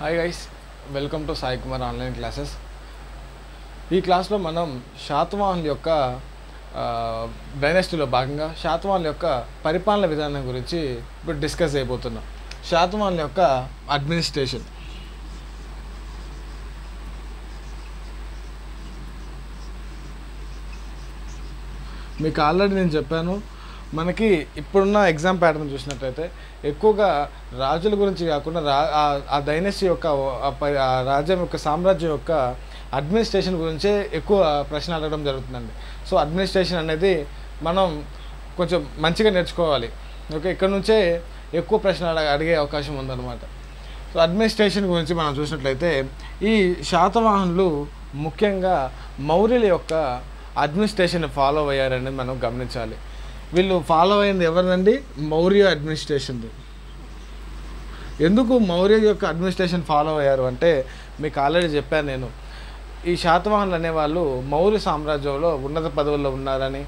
Hi guys, welcome to Sai Kumar online classes. ఈ క్లాస్లో మనం శాతవాహనుల యొక్క డైనాసిటీలో భాగంగా శాతవాహనుల యొక్క పరిపాలన విధానం గురించి ఇప్పుడు డిస్కస్ చేయబోతున్నాం. శాతవాహనుల యొక్క అడ్మినిస్ట్రేషన్. మీకు ఆల్రెడీ నేను చెప్పాను, మనకి ఇప్పుడున్న ఎగ్జామ్ ప్యాటర్న్ చూసినట్లయితే ఎక్కువగా రాజుల గురించి కాకుండా ఆ డైనస్టీ యొక్క ఆ రాజ్యం యొక్క సామ్రాజ్యం యొక్క అడ్మినిస్ట్రేషన్ గురించే ఎక్కువ ప్రశ్న అడగడం జరుగుతుందండి. సో అడ్మినిస్ట్రేషన్ అనేది మనం కొంచెం మంచిగా నేర్చుకోవాలి. ఓకే, ఇక్కడ నుంచే ఎక్కువ ప్రశ్నలు అడిగే అవకాశం ఉందన్నమాట. సో అడ్మినిస్ట్రేషన్ గురించి మనం చూసినట్లయితే ఈ శాతవాహనులు ముఖ్యంగా మౌర్యుల యొక్క అడ్మినిస్ట్రేషన్ ఫాలో అయ్యారని మనం గమనించాలి. వీళ్ళు ఫాలో అయింది ఎవరినండి? మౌర్య అడ్మినిస్ట్రేషన్. ఎందుకు మౌర్య యొక్క అడ్మినిస్ట్రేషన్ ఫాలో అయ్యారు అంటే మీకు ఆల్రెడీ చెప్పాను నేను. ఈ శాతవాహనులు అనేవాళ్ళు మౌర్య సామ్రాజ్యంలో ఉన్నత పదవుల్లో ఉన్నారని,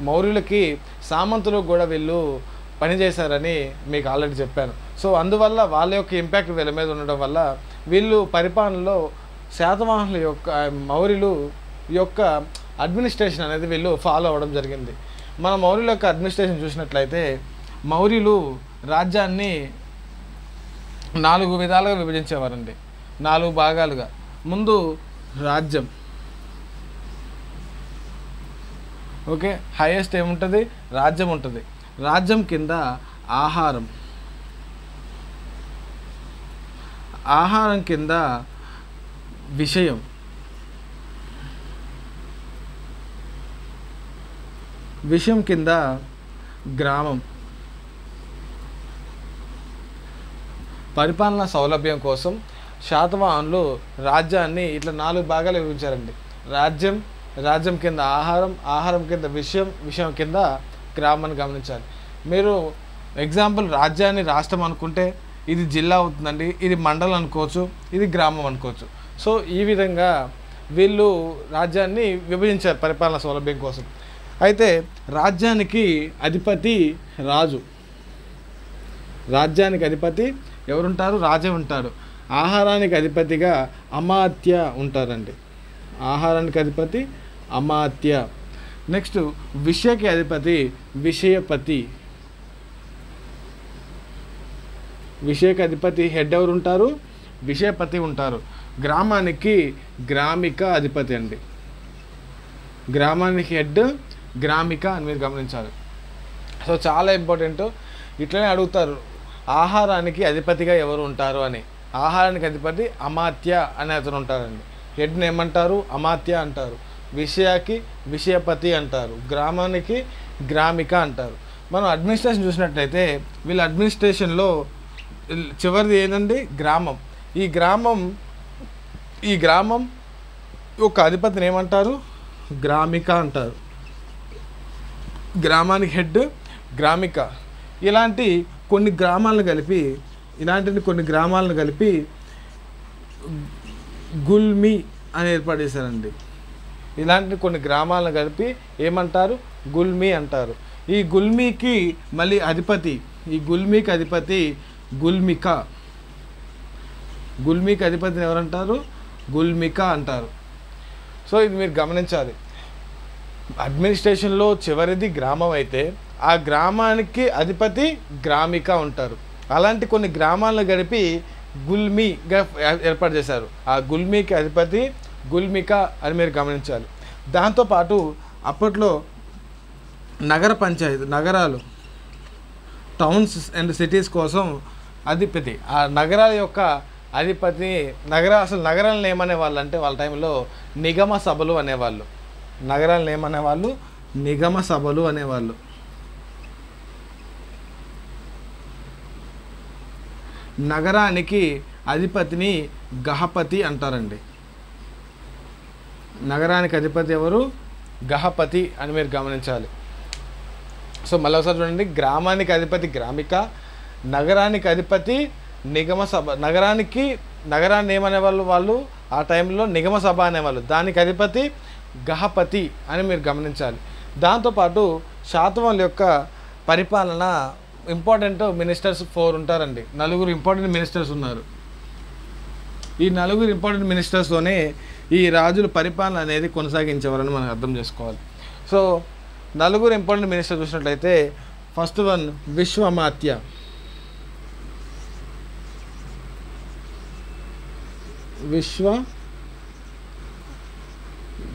మౌర్యులకి సామంతులు కూడా వీళ్ళు పనిచేశారని మీకు ఆల్రెడీ చెప్పాను. సో అందువల్ల వాళ్ళ యొక్క ఇంపాక్ట్ వీళ్ళ మీద ఉండడం వల్ల వీళ్ళు పరిపాలనలో శాతవాహనుల యొక్క మౌర్యులు యొక్క అడ్మినిస్ట్రేషన్ అనేది వీళ్ళు ఫాలో అవ్వడం జరిగింది. మన మౌర్యుల యొక్క అడ్మినిస్ట్రేషన్ చూసినట్లయితే మౌర్యులు రాజ్యాన్ని 4 విధాలుగా విభజించేవారండి, 4 భాగాలుగా. ముందు రాజ్యం. ఓకే, హైయెస్ట్ ఏముంటుంది? రాజ్యం ఉంటుంది. రాజ్యం కింద ఆహారం, ఆహారం కింద విషయం, విషయం కింద గ్రామం. పరిపాలన సౌలభ్యం కోసం శాతవాహనులు రాజ్యాన్ని ఇట్లా 4 భాగాలు విభజించారండి. రాజ్యం, రాజ్యం కింద ఆహారం, ఆహారం కింద విషయం, విషయం కింద గ్రామాన్ని గమనించాలి. మీరు ఎగ్జాంపుల్ రాజ్యాన్ని రాష్ట్రం అనుకుంటే ఇది జిల్లా అవుతుందండి, ఇది మండలం అనుకోవచ్చు, ఇది గ్రామం అనుకోవచ్చు. సో ఈ విధంగా వీళ్ళు రాజ్యాన్ని విభజించారు పరిపాలన సౌలభ్యం కోసం. అయితే రాజ్యానికి అధిపతి రాజు. రాజ్యానికి అధిపతి ఎవరుంటారు? రాజే ఉంటారు. ఆహారానికి అధిపతిగా అమాత్య ఉంటారండి. ఆహారానికి అధిపతి అమాత్య. నెక్స్ట్ విషయకి అధిపతి విషయపతి. విషయకి అధిపతి హెడ్ ఎవరు ఉంటారు? విషయపతి ఉంటారు. గ్రామానికి గ్రామిక అధిపతి అండి. గ్రామానికి హెడ్ గ్రామిక అని మీరు గమనించాలి. సో చాలా ఇంపార్టెంట్. ఇట్లనే అడుగుతారు, ఆహారానికి అధిపతిగా ఎవరు ఉంటారు అని. ఆహారానికి అధిపతి అమాత్య అనే అతను ఉంటారండి. హెడ్ని ఏమంటారు? అమాత్య అంటారు. విషయాకి విషయపతి అంటారు. గ్రామానికి గ్రామిక అంటారు. మనం అడ్మినిస్ట్రేషన్ చూసినట్లయితే వీళ్ళ అడ్మినిస్ట్రేషన్లో చివరిది ఏంటండి? గ్రామం. ఈ గ్రామం ఒక అధిపతిని ఏమంటారు? గ్రామిక అంటారు. గ్రామానికి హెడ్ గ్రామిక. ఇలాంటి కొన్ని గ్రామాలను కలిపి గుల్మి అని ఏర్పాటు చేశారండి. ఇలాంటి కొన్ని గ్రామాలను కలిపి ఏమంటారు? గుల్మి అంటారు. ఈ గుల్మికి మళ్ళీ అధిపతి, ఈ గుల్మికి అధిపతి గుల్మిక. గుల్మికి అధిపతిని ఎవరంటారు? గుల్మిక అంటారు. సో ఇది మీరు గమనించాలి. అడ్మినిస్ట్రేషన్లో చివరిది గ్రామం అయితే ఆ గ్రామానికి అధిపతి గ్రామిక ఉంటారు. అలాంటి కొన్ని గ్రామాలను గడిపి గుల్మిగా ఏర్పాటు చేశారు. ఆ గుల్మికి అధిపతి గుల్మిక అని మీరు గమనించాలి. దాంతోపాటు అప్పట్లో నగర పంచాయతీ, నగరాలు, టౌన్స్ అండ్ సిటీస్ కోసం అధిపతి, ఆ నగరాల యొక్క అధిపతి, అసలు నగరాలను ఏమనేవాళ్ళు అంటే వాళ్ళ టైంలో నిగమ సభలు అనేవాళ్ళు. నగరాలను ఏమనేవాళ్ళు? నిగమ సభలు అనేవాళ్ళు. నగరానికి అధిపతిని గహపతి అంటారండి. నగరానికి అధిపతి ఎవరు? గహపతి అని మీరు గమనించాలి. సో మళ్ళీ ఒకసారి చూడండి, గ్రామానికి అధిపతి గ్రామిక, నగరానికి అధిపతి నిగమ సభ. నగరాన్ని ఏమనేవాళ్ళు వాళ్ళు ఆ టైంలో? నిగమ సభ అనేవాళ్ళు. దానికి అధిపతి గహపతి అని మీరు గమనించాలి. దాంతోపాటు శాతవాహనుల యొక్క పరిపాలన ఇంపార్టెంట్ మినిస్టర్స్ 4 ఉంటారండి. 4 ఇంపార్టెంట్ మినిస్టర్స్ ఉన్నారు. ఈ నలుగురు ఇంపార్టెంట్ మినిస్టర్స్తోనే ఈ రాజుల పరిపాలన అనేది కొనసాగించేవారని మనం అర్థం చేసుకోవాలి. సో నలుగురు ఇంపార్టెంట్ మినిస్టర్ చూసినట్లయితే ఫస్ట్ వన్ విశ్వమాత్య.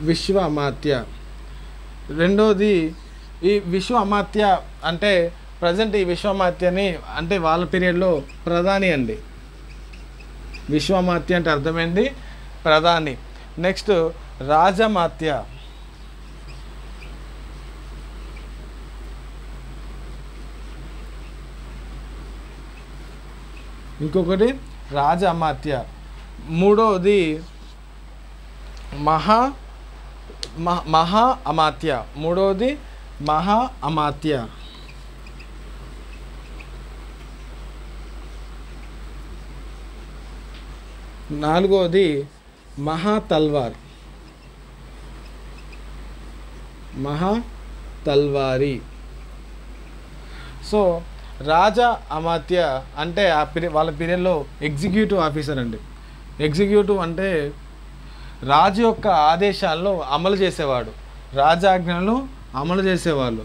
విశ్వమాత్య. రెండోది ఈ విశ్వమాత్య అంటే ప్రజెంట్ ఈ విశ్వమాత్యని అంటే వాళ్ళ పీరియడ్లో ప్రధాని అండి. విశ్వమాత్య అంటే అర్థమైంది ప్రధాని. నెక్స్ట్ రాజమాత్య. ఇంకొకటి రాజమాత్య. మూడవది మహా అమాత్య. మూడవది మహా అమాత్య. నాలుగవది మహా తల్వారి. సో రాజా అమాత్య అంటే వాళ్ళ పీరియడ్లో ఎగ్జిక్యూటివ్ ఆఫీసర్ అండి. ఎగ్జిక్యూటివ్ అంటే రాజు యొక్క ఆదేశాలను అమలు చేసేవాడు, రాజాజ్ఞలను అమలు చేసేవాళ్ళు.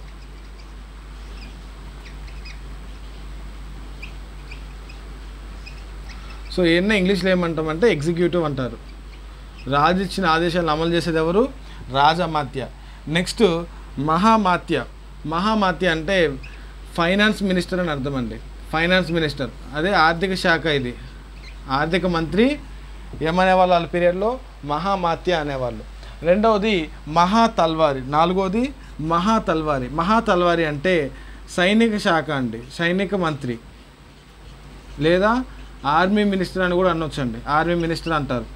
సో ఏమన్నా ఇంగ్లీష్లో ఏమంటామంటే ఎగ్జిక్యూటివ్ అంటారు. రాజు ఇచ్చిన ఆదేశాలను అమలు చేసేది ఎవరు? రాజమాత్య. నెక్స్ట్ మహామాత్య అంటే ఫైనాన్స్ మినిస్టర్ అని అర్థం అండి. ఫైనాన్స్ మినిస్టర్ అదే ఆర్థిక శాఖ. ఇది ఆర్థిక మంత్రి ఏమనేవాళ్ళు వాళ్ళ పీరియడ్లో? మహామాత్య అనేవాళ్ళు. రెండవది మహాతల్వారి. నాలుగవది మహాతల్వారి అంటే సైనిక శాఖ అండి, సైనిక మంత్రి లేదా ఆర్మీ మినిస్టర్ అని కూడా అనొచ్చండి. ఆర్మీ మినిస్టర్ అంటారు.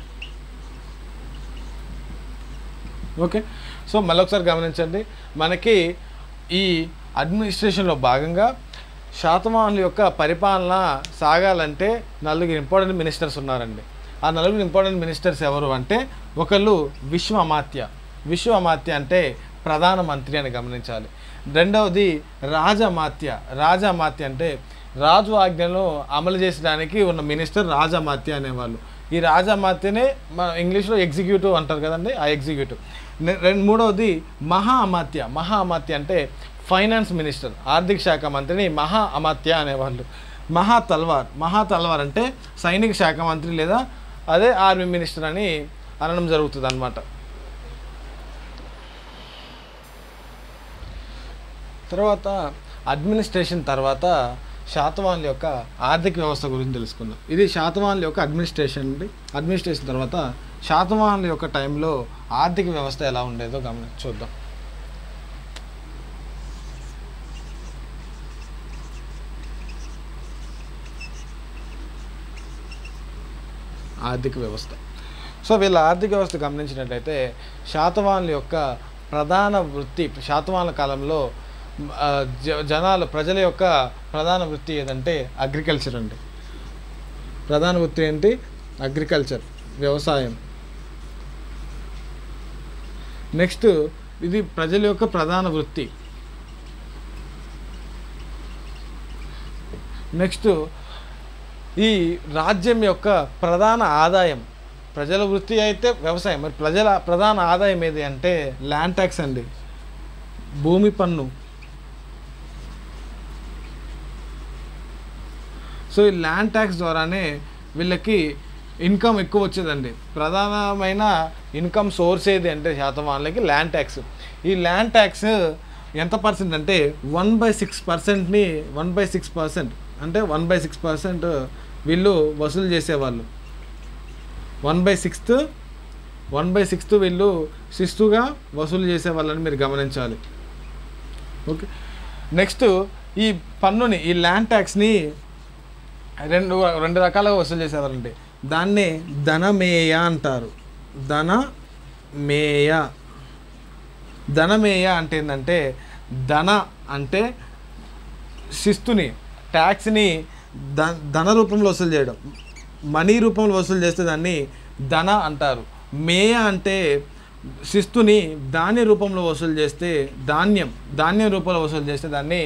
ఓకే. సో మళ్ళొకసారి గమనించండి, మనకి ఈ అడ్మినిస్ట్రేషన్లో భాగంగా శాతవాహనుల యొక్క పరిపాలన సాగాలంటే నలుగురు ఇంపార్టెంట్ మినిస్టర్స్ ఉన్నారండి. ఆ నలుగురు ఇంపార్టెంట్ మినిస్టర్స్ ఎవరు అంటే ఒకళ్ళు విశ్వమాత్య అంటే ప్రధానమంత్రి అని గమనించాలి. రెండవది రాజమాత్య అంటే రాజు ఆజ్ఞను అమలు చేసడానికి ఉన్న మినిస్టర్ రాజమాత్య అనేవాళ్ళు. ఈ రాజమాత్యనే మన ఇంగ్లీష్లో ఎగ్జిక్యూటివ్ అంటారు కదండి, ఆ ఎగ్జిక్యూటివ్. మూడవది మహామాత్య అంటే ఫైనాన్స్ మినిస్టర్, ఆర్థిక శాఖ మంత్రిని మహాఅమాత్య అనేవాళ్ళు. మహాతల్వార్ అంటే సైనిక శాఖ మంత్రి లేదా అదే ఆర్మీ మినిస్టర్ అని అనడం జరుగుతుంది అన్నమాట. తర్వాత అడ్మినిస్ట్రేషన్ తర్వాత శాతవాహనుల యొక్క ఆర్థిక వ్యవస్థ గురించి తెలుసుకుందాం. ఇది శాతవాహనుల యొక్క అడ్మినిస్ట్రేషన్ అండి. అడ్మినిస్ట్రేషన్ తర్వాత శాతవాహనుల యొక్క టైంలో ఆర్థిక వ్యవస్థ ఎలా ఉండేదో చూద్దాం. ఆర్థిక వ్యవస్థ. సో వీళ్ళ ఆర్థిక వ్యవస్థ గమనించినట్లయితే శాతవాహనుల యొక్క ప్రధాన వృత్తి, శాతవాహనుల కాలంలో ప్రజల యొక్క ప్రధాన వృత్తి ఏదంటే అగ్రికల్చర్ అండి. ప్రధాన వృత్తి ఏంటి? అగ్రికల్చర్, వ్యవసాయం. నెక్స్ట్ ఇది ప్రజల యొక్క ప్రధాన వృత్తి. నెక్స్ట్ ఈ రాజ్యం యొక్క ప్రధాన ఆదాయం, ప్రజల వృత్తి అయితే వ్యవసాయం, మరి ప్రజల ప్రధాన ఆదాయం ఏది అంటే ల్యాండ్ ట్యాక్స్ అండి, భూమి పన్ను. సో ఈ ల్యాండ్ ట్యాక్స్ ద్వారానే వీళ్ళకి ఇన్కమ్ ఎక్కువ వచ్చేదండి. ప్రధానమైన ఇన్కమ్ సోర్స్ ఏది అంటే శాతవాహనులకి ల్యాండ్ ట్యాక్స్. ఈ ల్యాండ్ ట్యాక్స్ ఎంత పర్సెంట్ అంటే 1/6%ని 1/6% అంటే 1/6% వీళ్ళు వసూలు చేసేవాళ్ళు. 1/6 వీళ్ళు శిస్తుగా వసూలు చేసేవాళ్ళని మీరు గమనించాలి. ఓకే. నెక్స్ట్ ఈ పన్నుని, ఈ ల్యాండ్ ట్యాక్స్ని రెండు రకాలుగా వసూలు చేసేవాళ్ళండి. దాన్నే ధనమేయ అంటారు. ధనమేయ అంటే ఏంటంటే ధన అంటే శిస్తుని, ట్యాక్స్ని ధన రూపంలో వసూలు చేయడం, మనీ రూపంలో వసూలు చేస్తే దాన్ని ధన అంటారు. మేయ అంటే శిస్తుని ధాన్య రూపంలో వసూలు చేస్తే, ధాన్యం రూపంలో వసూలు చేస్తే దాన్ని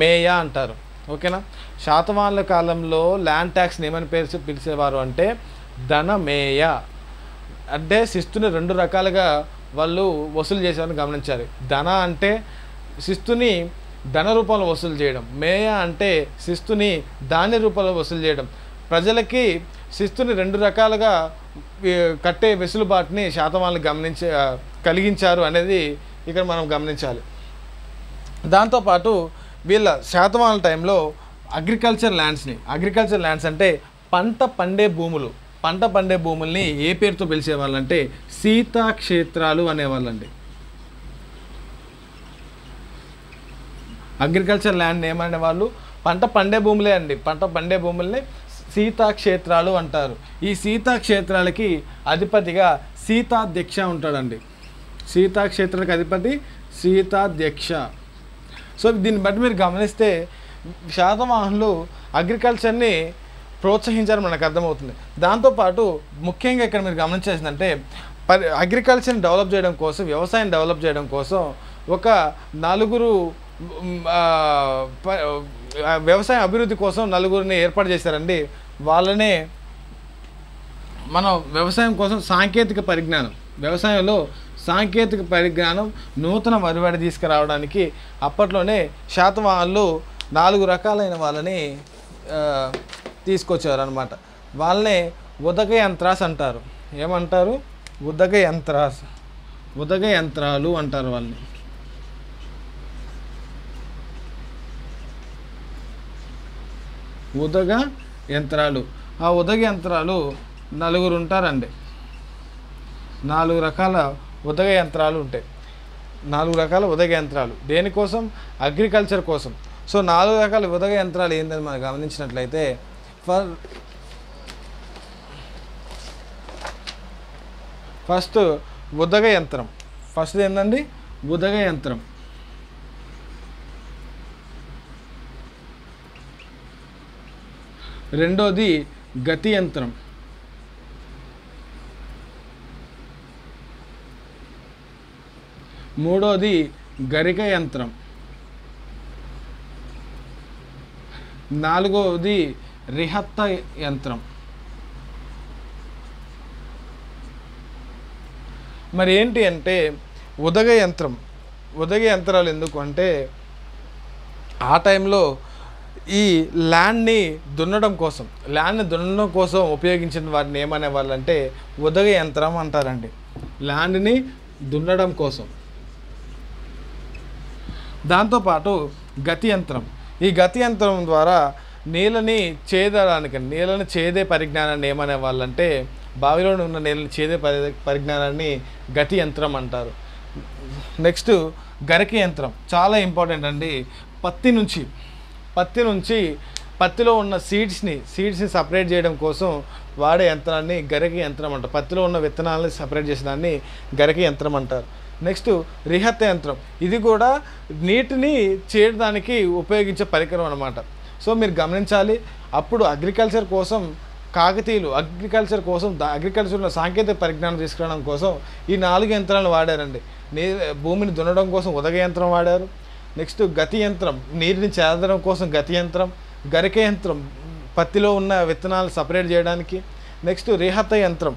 మేయ అంటారు. ఓకేనా. శాతవాహనుల కాలంలో ల్యాండ్ ట్యాక్స్ని ఏమని పిలిచేవారు అంటే ధనమేయ అంటే శిస్తుని 2 రకాలుగా వాళ్ళు వసూలు చేసేవారిని గమనించాలి. ధన అంటే శిస్తుని ధన రూపంలో వసూలు చేయడం, మేయ అంటే శిస్తుని ధాన్య రూపంలో వసూలు చేయడం. ప్రజలకి శిస్తుని 2 రకాలుగా కట్టే వెసులుబాటుని శాతవాహనులు కలిగించారు అనేది ఇక్కడ మనం గమనించాలి. దాంతోపాటు వీళ్ళ శాతవాహనుల టైంలో అగ్రికల్చర్ ల్యాండ్స్ అంటే పంట పండే భూముల్ని ఏ పేరుతో పిలిచేవాళ్ళంటే సీతాక్షేత్రాలు అనేవాళ్ళండి. Agriculture land ఏమనేవాళ్ళు? పంట పండే భూములే అండి. పంట పండే భూముల్ని సీతాక్షేత్రాలు అంటారు. ఈ సీతాక్షేత్రాలకి అధిపతిగా సీతాధ్యక్ష ఉంటాడండి. సీతాక్షేత్రాలకు అధిపతి సీతాధ్యక్ష. సో దీన్ని బట్టి మీరు గమనిస్తే శాతవాహనులు అగ్రికల్చర్ని ప్రోత్సహించారని మనకు అర్థమవుతుంది. దాంతోపాటు ముఖ్యంగా ఇక్కడ మీరు గమనించాల్సిందంటే అగ్రికల్చర్ని డెవలప్ చేయడం కోసం, వ్యవసాయం డెవలప్ చేయడం కోసం ఒక 4 వ్యవసాయ అభివృద్ధి కోసం 4 ఏర్పాటు చేశారండి. వాళ్ళనే మనం వ్యవసాయం కోసం వ్యవసాయంలో సాంకేతిక పరిజ్ఞానం, నూతన వరివాడి తీసుకురావడానికి అప్పట్లోనే శాతవాహనులు 4 రకాలైన వాళ్ళని తీసుకొచ్చారు అనమాట. వాళ్ళనే ఉదగ యంత్రాస్ అంటారు. ఏమంటారు? ఉదగ యంత్రాలు అంటారు వాళ్ళని. ఉదగ యంత్రాలు. ఆ ఉదగ యంత్రాలు 4 ఉంటారండి. 4 రకాల ఉదగ యంత్రాలు ఉంటాయి. 4 రకాల ఉదగ యంత్రాలు దేనికోసం? అగ్రికల్చర్ కోసం. సో 4 రకాల ఉదగ యంత్రాలు ఏంటని మనం గమనించినట్లయితే ఫస్ట్ ఉదగ యంత్రం. ఫస్ట్ ఏంటండి? ఉదగ యంత్రం. రెండోది గతి యంత్రం. మూడోది గరిక యంత్రం. నాలుగోది రిహత్త యంత్రం. మరి ఏంటి అంటే ఉదగ యంత్రాలు ఎందుకు అంటే ఆ టైంలో ఈ ల్యాండ్ని దున్నడం కోసం ఉపయోగించిన వారిని ఏమనే వాళ్ళంటే ఉదగ యంత్రం అంటారండి. ల్యాండ్ని దున్నడం కోసం. దాంతోపాటు గతి యంత్రం. ఈ గతి యంత్రం ద్వారా నీళ్ళని చేదే పరిజ్ఞానాన్ని ఏమనే వాళ్ళంటే బావిలో ఉన్న నీళ్ళని చేదే పరిజ్ఞానాన్ని గతి యంత్రం అంటారు. నెక్స్ట్ గరిక యంత్రం చాలా ఇంపార్టెంట్ అండి. పత్తిలో ఉన్న సీడ్స్ని సపరేట్ చేయడం కోసం వాడే యంత్రాన్ని గరిక యంత్రం అంటారు. పత్తిలో ఉన్న విత్తనాలని సపరేట్ చేసేదాన్ని గరిక యంత్రం అంటారు. నెక్స్ట్ రిహత్త యంత్రం. ఇది కూడా నీటిని చేయడానికి ఉపయోగించే పరికరం అన్నమాట. సో మీరు గమనించాలి, అప్పుడు అగ్రికల్చర్ కోసం కాకతీయులు అగ్రికల్చర్లో సాంకేతిక పరిజ్ఞానం తీసుకురావడం కోసం ఈ 4 యంత్రాలను వాడారండి. భూమిని దున్నడం కోసం ఉదగ యంత్రం వాడారు. నెక్స్ట్ గతి యంత్రం, నీటిని చేదడం కోసం గతి యంత్రం. గరిక యంత్రం పత్తిలో ఉన్న విత్తనాలు సపరేట్ చేయడానికి. నెక్స్ట్ రిహత్త యంత్రం,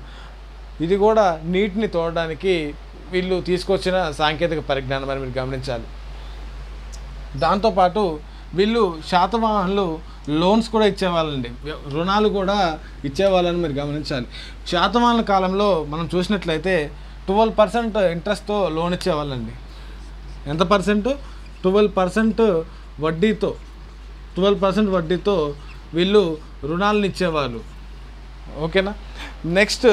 ఇది కూడా నీటిని తోడడానికి వీళ్ళు తీసుకొచ్చిన సాంకేతిక పరిజ్ఞానం అని మీరు గమనించాలి. దాంతోపాటు వీళ్ళు శాతవాహనులు లోన్స్ కూడా ఇచ్చేవాళ్ళండి, రుణాలు కూడా ఇచ్చేవాళ్ళని మీరు గమనించాలి. శాతవాహనుల కాలంలో మనం చూసినట్లయితే 12% ఇంట్రెస్ట్తో లోన్ ఇచ్చేవాళ్ళండి. ఎంత పర్సెంట్? 12% వడ్డీతో 12% వడ్డీతో వీళ్ళు రుణాలను ఇచ్చేవాళ్ళు. ఓకేనా? నెక్స్ట్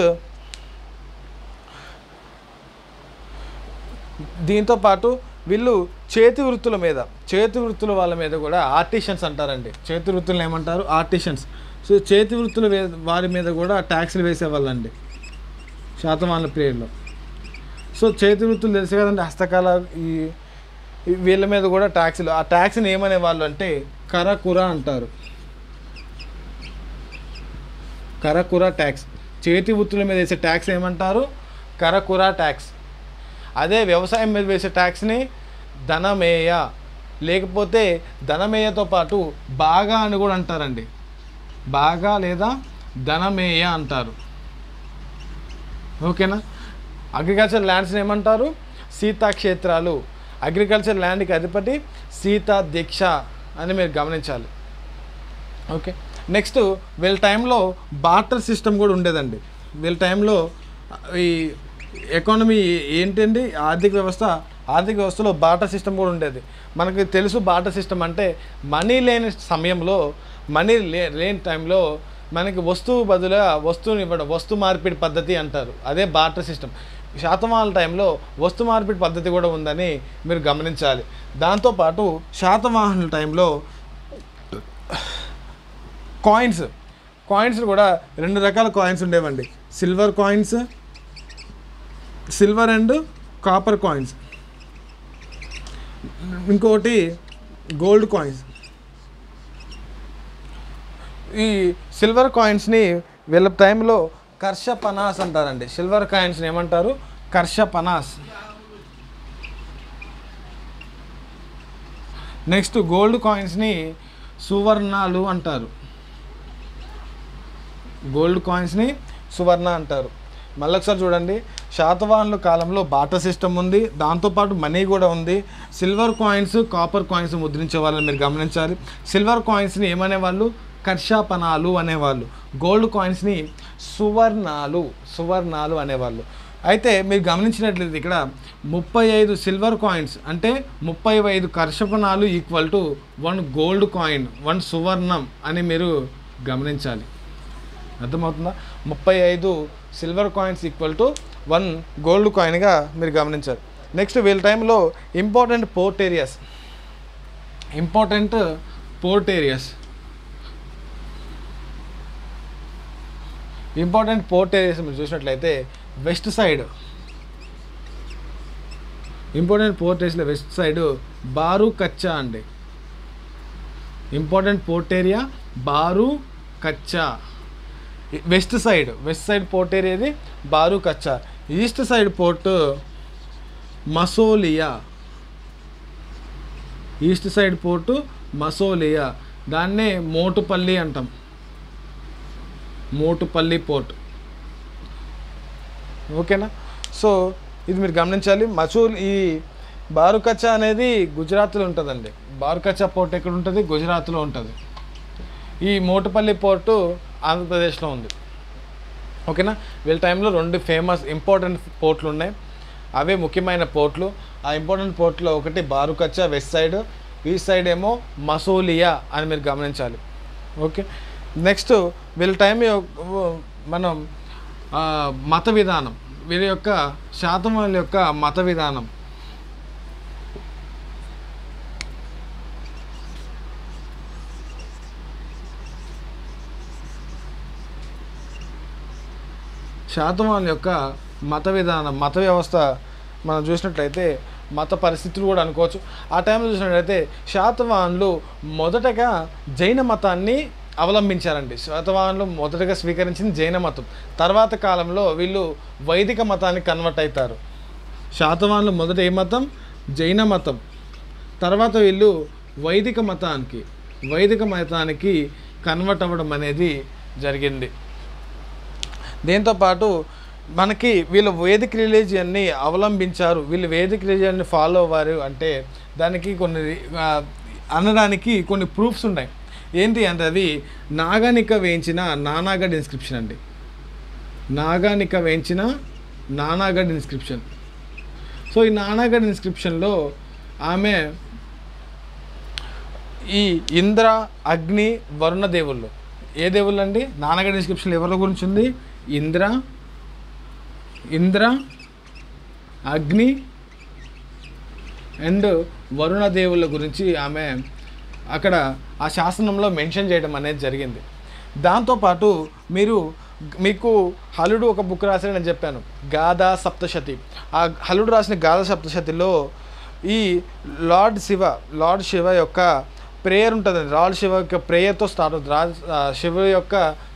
దీంతోపాటు వీళ్ళు చేతి వృత్తుల వాళ్ళ మీద కూడా ఆర్టిషన్స్ అంటారండి. చేతి వృత్తులను ఏమంటారు? ఆర్టిషన్స్. సో చేతి వృత్తుల వారి మీద కూడా ట్యాక్స్లు వేసేవాళ్ళండి శాతవాహనుల పీరియడ్లో. సో చేతి వృత్తులు తెలుసు కదండి, హస్తకళ, వీళ్ళ మీద కూడా ట్యాక్స్లు. ఆ ట్యాక్స్ని ఏమనే వాళ్ళు అంటే కరకుర అంటారు. కరకుర ట్యాక్స్. చేతి వృత్తుల మీద వేసే ట్యాక్స్ ఏమంటారు? కరకుర ట్యాక్స్. అదే వ్యవసాయం మీద వేసే ట్యాక్స్ని ధనమేయ, లేకపోతే ధనమేయతో పాటు బాగా అని కూడా అంటారండి. బాగా లేదా ధనమేయ అంటారు. ఓకేనా. అగ్రికల్చర్ ల్యాండ్స్ని ఏమంటారు? సీతాక్షేత్రాలు. అగ్రికల్చర్ ల్యాండ్కి అధిపతి సీతాధ్యక్ష అని మీరు గమనించాలి. ఓకే. నెక్స్ట్ వీళ్ళ టైంలో బార్టర్ సిస్టమ్ కూడా ఉండేదండి. వీళ్ళ టైంలో ఈ ఎకానమీ ఏంటండి, ఆర్థిక వ్యవస్థలో బార్టర్ సిస్టమ్ కూడా ఉండేది. మనకు తెలుసు బార్టర్ సిస్టమ్ అంటే మనీ లేని సమయంలో, లేని టైంలో మనకి వస్తువు బదులుగా వస్తువుని ఇవ్వడం, వస్తు మార్పిడి పద్ధతి అంటారు. అదే బార్టర్ సిస్టమ్. శాతవాహనుల టైంలో వస్తు మార్పిడి పద్ధతి కూడా ఉందని మీరు గమనించాలి. దాంతోపాటు శాతవాహనుల టైంలో కాయిన్స్ కూడా 2 రకాల కాయిన్స్ ఉండేవండి. Silver and copper coins. ఇంకోటి గోల్డ్ కాయిన్స్. ఈ సిల్వర్ కాయిన్స్ని వీళ్ళ టైంలో కర్షపనాస్ అంటారండి. సిల్వర్ కాయిన్స్ని ఏమంటారు? కర్షపనాస్. నెక్స్ట్ గోల్డ్ కాయిన్స్ని సువర్ణాలు అంటారు. గోల్డ్ కాయిన్స్ని సువర్ణ అంటారు. మళ్ళొకసారి చూడండి, శాతవాహనుల కాలంలో బార్టర్ సిస్టమ్ ఉంది, దాంతోపాటు మనీ కూడా ఉంది. సిల్వర్ కాయిన్స్, కాపర్ కాయిన్స్ ముద్రించే వాళ్ళని మీరు గమనించాలి. సిల్వర్ కాయిన్స్ని ఏమనేవాళ్ళు? కర్షాపనాలు అనేవాళ్ళు. గోల్డ్ కాయిన్స్ని సువర్ణాలు అనేవాళ్ళు. అయితే మీరు గమనించినట్లయితే ఇక్కడ 35 సిల్వర్ కాయిన్స్ అంటే 35 కర్షపనాలు ఈక్వల్ టు 1 గోల్డ్ కాయిన్, 1 సువర్ణం అని మీరు గమనించాలి. అర్థమవుతుందా? 35 silver coins equal to 1 gold కాయిన్గా మీరు గమనించాలి. నెక్స్ట్ వీళ్ళ టైంలో ఇంపార్టెంట్ పోర్ట్ ఏరియాస్ మీరు చూసినట్లయితే వెస్ట్ సైడ్ ఇంపార్టెంట్ పోర్ట్ ఏరియాస్లో వెస్ట్ సైడ్ బారు కచ్చా అండి. Important port area Baru Kachcha. West side port ఏరియాది Baru Kachcha. East side port Masolia. దాన్నే మోటుపల్లి అంటాం. మోటుపల్లి పోర్ట్. ఓకేనా. సో ఇది మీరు గమనించాలి. ఈ బారుకచ్చా అనేది గుజరాత్లో ఉంటుందండి. బారుకచ్చా పోర్ట్ ఎక్కడ ఉంటుంది? గుజరాత్లో ఉంటుంది. ఈ మోటుపల్లి పోర్టు ఆంధ్రప్రదేశ్లో ఉంది. ఓకేనా. వీళ్ళ టైంలో 2 ఫేమస్ ఇంపార్టెంట్ పోర్ట్లు ఉన్నాయి. అవే ముఖ్యమైన పోర్ట్లు. ఆ ఇంపార్టెంట్ పోర్ట్లో ఒకటి బారుకచ్చా వెస్ట్ సైడ్, ఈస్ట్ సైడ్ ఏమో మసోలియా అని మీరు గమనించాలి. ఓకే. నెక్స్ట్ వీళ్ళ టైం మనం మత విధానం, వీరి యొక్క శాతవాహనుల యొక్క మత విధానం. శాతవాహనుల యొక్క మత విధానం, మత వ్యవస్థ మనం చూసినట్లయితే మత పరిస్థితులు కూడా అనుకోవచ్చు. ఆ టైంలో చూసినట్లయితే శాతవాహనులు మొదటగా జైన మతాన్ని అవలంబించారండి. శాతవాహనులు మొదటగా స్వీకరించింది జైన మతం. తర్వాత కాలంలో వీళ్ళు వైదిక మతానికి కన్వర్ట్ అవుతారు. శాతవాహనులు మొదట ఏ మతం? జైన మతం. తర్వాత వీళ్ళు వైదిక మతానికి కన్వర్ట్ అవ్వడం అనేది జరిగింది. దీంతోపాటు మనకి వీళ్ళు వేదిక్ రిలీజియన్ని అవలంబించారు. వీళ్ళు వేదిక్ రిలీజియన్ని ఫాలో అవ్వారు అంటే దానికి అనడానికి కొన్ని ప్రూఫ్స్ ఉన్నాయి. ఏంటి అంటే అది నాగానిక వేయించిన నానాగఢ్ ఇన్స్క్రిప్షన్ అండి. నాగానిక వేయించిన నానాగఢ్ ఇన్స్క్రిప్షన్. సో ఈ నానాగఢ్ ఇన్స్క్రిప్షన్లో ఆమె ఈ ఇంద్ర, అగ్ని, వరుణ దేవుళ్ళు. ఏ దేవుళ్ళు అండి? నానాగఢ్ ఇన్స్క్రిప్షన్లో ఎవరి గురించి ఉంది? ఇంద్ర, అగ్ని అండ్ వరుణ దేవుళ్ళ గురించి ఆమె అక్కడ ఆ శాసనంలో మెన్షన్ చేయడం అనేది జరిగింది. దాంతోపాటు మీకు హలుడు ఒక బుక్ రాశారని చెప్పాను, గాథా సప్తశతి. ఆ హలుడు రాసిన గాథా సప్తశతిలో ఈ లార్డ్ శివ యొక్క ప్రేయర్ ఉంటుంది. లార్డ్ శివ యొక్క ప్రేయర్తో స్టార్ట్ అవుతుంది. శివ యొక్క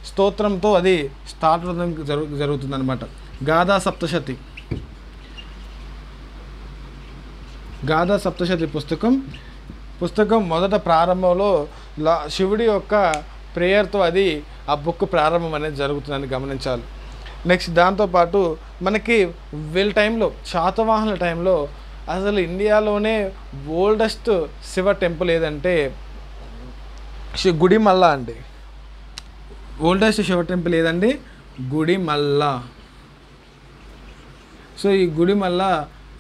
స్తోత్రంతో అది స్టార్ట్ అవడం జరుగుతుంది అనమాట. గాథా సప్తశతి పుస్తకం మొదట ప్రారంభంలో శివుడి యొక్క ప్రేయర్తో అది ఆ బుక్ ప్రారంభం అనేది జరుగుతుందని గమనించాలి. నెక్స్ట్ దాంతోపాటు మనకి వీళ్ళ టైంలో శాతవాహనుల టైంలో అసలు ఇండియాలోనే ఓల్డెస్ట్ శివ టెంపుల్ ఏదంటే గుడిమల్ల అండి. ఓల్డెస్ట్ శివ టెంపుల్ ఏదండి? గుడిమల్ల. సో ఈ గుడిమల్ల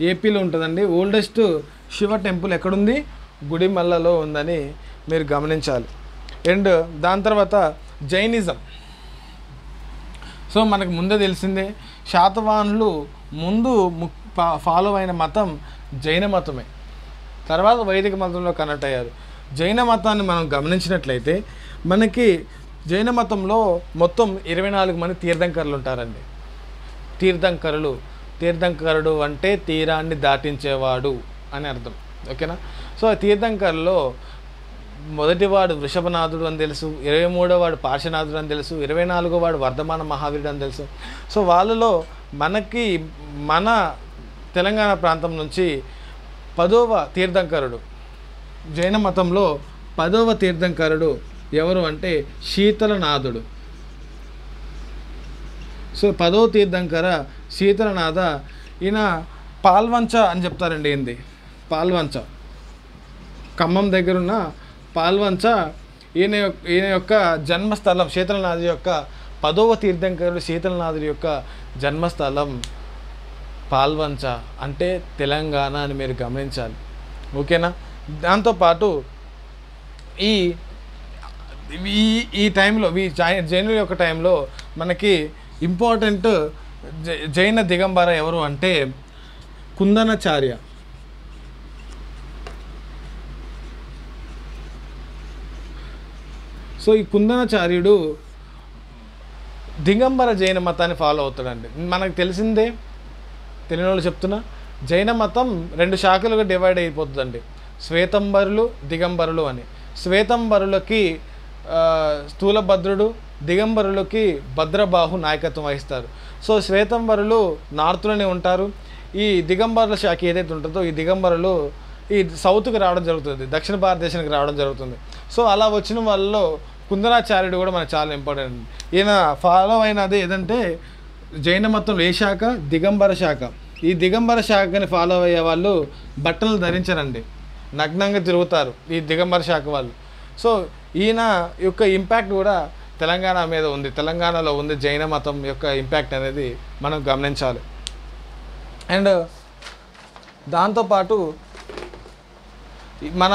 ఏపీలో ఉంటుందండి. ఓల్డెస్ట్ శివ టెంపుల్ ఎక్కడుంది? గుడిమల్లలో ఉందని మీరు గమనించాలి. అండ్ దాని తర్వాత జైనిజం. సో మనకు ముందే తెలిసిందే, శాతవాహనులు ముందు ఫాలో అయిన మతం జైన మతమే, తర్వాత వైదిక మతంలో కనెక్ట్ అయ్యారు. జైన మతాన్ని మనం గమనించినట్లయితే మనకి జైన మతంలో మొత్తం 24 మంది తీర్థంకరులు ఉంటారండి. తీర్థంకరుడు అంటే తీరాన్ని దాటించేవాడు అని అర్థం, ఓకేనా. సో తీర్థంకరులో మొదటివాడు వృషభనాథుడు అని తెలుసు, 23వ వాడు పార్శ్వనాథుడు అని తెలుసు, 24వ వాడు వర్ధమాన మహావీరుడు అని తెలుసు. సో వాళ్ళలో మన తెలంగాణ ప్రాంతం నుంచి 10వ తీర్థంకరుడు, జైన మతంలో 10వ తీర్థంకరుడు ఎవరు అంటే శీతలనాథుడు. సో 10వ తీర్థంకర శీతలనాథ. ఈయన పాల్వంచ అని చెప్తారండి. ఏంది పాల్వంచ? ఖమ్మం దగ్గరున్న పాల్వంచ ఈయన యొక్క జన్మస్థలం. శీతలనాథుడి యొక్క 10వ తీర్థంకరుడు శీతలనాథుడి యొక్క జన్మస్థలం పాల్వంచ, అంటే తెలంగాణ అని మీరు గమనించాలి, ఓకేనా. దాంతోపాటు ఈ ఈ టైంలో జైనుల యొక్క టైంలో మనకి ఇంపార్టెంట్ జైన దిగంబర ఎవరు అంటే కుందనాచార్య. సో ఈ కుందనాచార్యుడు దిగంబర జైన మతాన్ని ఫాలో అవుతాడండి. మనకు తెలిసిందే, తెలియని వాళ్ళు చెప్తున్నా, జైన మతం 2 శాఖలుగా డివైడ్ అయిపోతుందండి, శ్వేతంబరులు, దిగంబరులు అని. శ్వేతంబరులకి స్థూలభద్రుడు, దిగంబరులకి భద్రబాహు నాయకత్వం వహిస్తారు. సో శ్వేతంబరులు నార్త్లోనే ఉంటారు. ఈ దిగంబరుల శాఖ ఏదైతే ఉంటుందో ఈ దిగంబరులు ఈ సౌత్కి రావడం జరుగుతుంది, దక్షిణ భారతదేశానికి రావడం జరుగుతుంది. సో అలా వచ్చిన వాళ్ళలో కుందనాచార్యుడు కూడా మనకు చాలా ఇంపార్టెంట్. ఈయన ఫాలో అయినది ఏదంటే జైన మతంలో ఏ శాఖ? దిగంబర శాఖ. ఈ దిగంబర శాఖని ఫాలో అయ్యే వాళ్ళు బట్టలు ధరించరండి, నగ్నంగా తిరుగుతారు ఈ దిగంబర శాఖ వాళ్ళు. సో ఈయన యొక్క ఇంపాక్ట్ కూడా తెలంగాణ మీద ఉంది, తెలంగాణలో ఉంది. జైన మతం యొక్క ఇంపాక్ట్ అనేది మనం గమనించాలి. అండ్ దాంతోపాటు మన